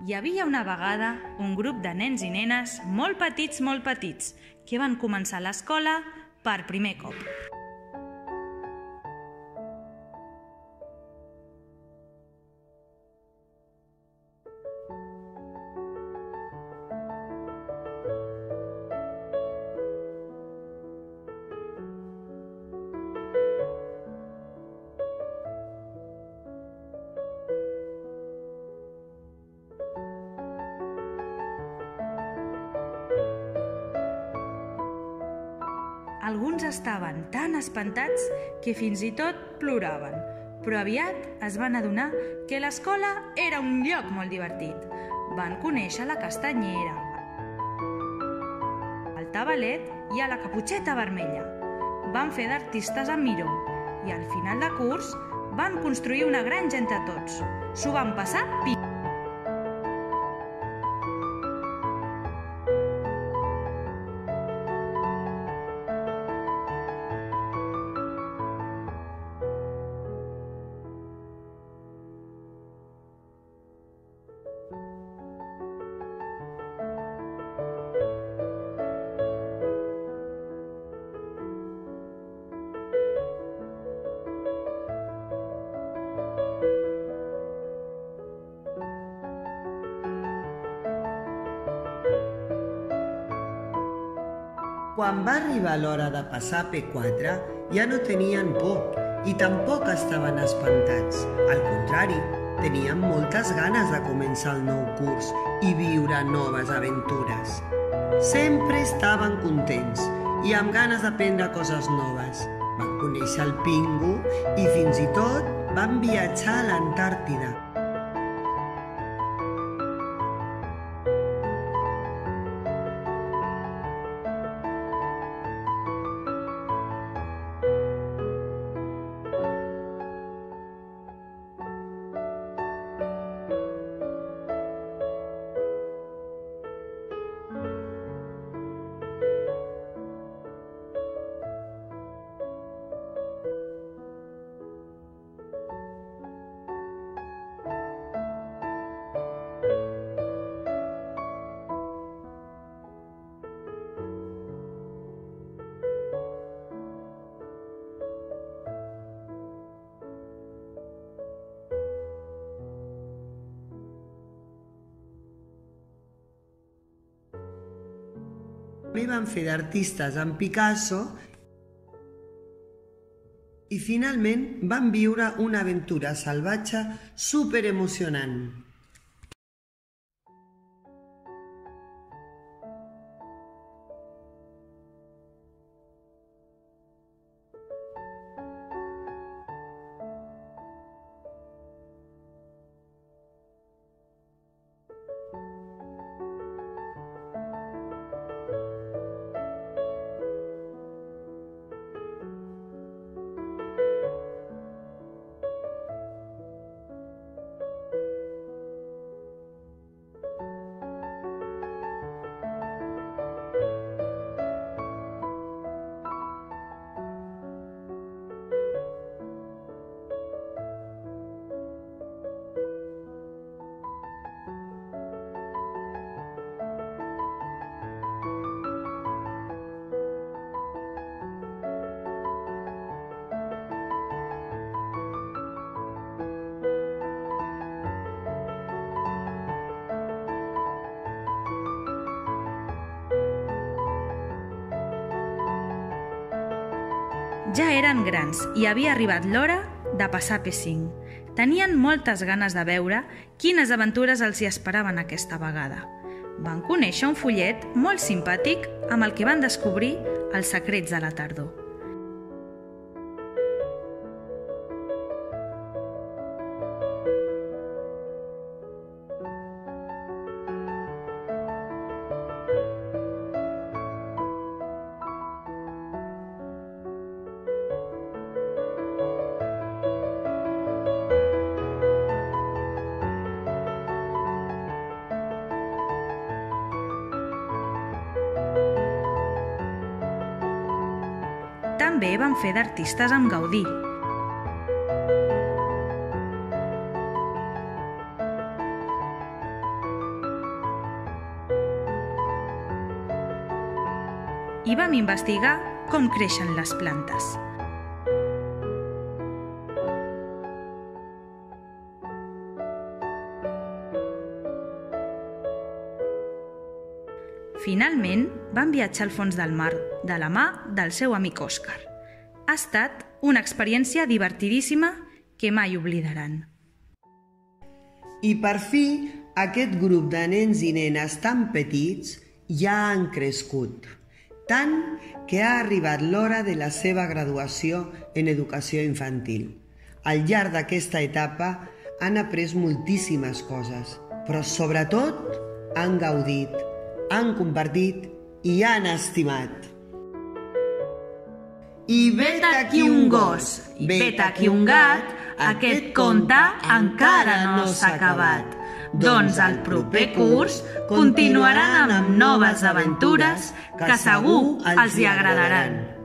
Hi havia una vegada un grup de nens i nenes molt petits, que van començar l'escola per primer cop. Alguns estaven tan espantats que fins i tot ploraven, però aviat es van adonar que l'escola era un lloc molt divertit. Van conèixer la castanyera, el tabalet i a la caputxeta vermella. Van fer d'artistes amb Miró i al final de curs van construir una granja entre tots. S'ho van passar pipa. Quan va arribar l'hora de passar P4, ja no tenien por i tampoc estaven espantats. Al contrari, tenien moltes ganes de començar el nou curs i viure noves aventures. Sempre estaven contents i amb ganes d'aprendre coses noves. Van conèixer el Pingu i fins i tot van viatjar a l'Antàrtida. També van fer d'artistes amb Picasso i finalment van viure una aventura salvatge superemocionant. Ja eren grans i havia arribat l'hora de passar P5. Tenien moltes ganes de veure quines aventures els hi esperaven aquesta vegada. Van conèixer un fullet molt simpàtic amb el que van descobrir els secrets de la tardor. També van fer d'artistes amb Gaudí. i vam investigar com creixen les plantes. Finalment, van viatjar al fons del mar de la mà del seu amic Òscar. Ha estat una experiència divertidíssima que mai oblidaran. I per fi, aquest grup de nens i nenes tan petits ja han crescut, tant que ha arribat l'hora de la seva graduació en educació infantil. Al llarg d'aquesta etapa han après moltíssimes coses, però sobretot han gaudit, han compartit i han estimat. I vet aquí un gos, vet aquí un gat, aquest conte encara no s'ha acabat. Doncs al proper curs continuaran amb noves aventures que segur els hi agradaran.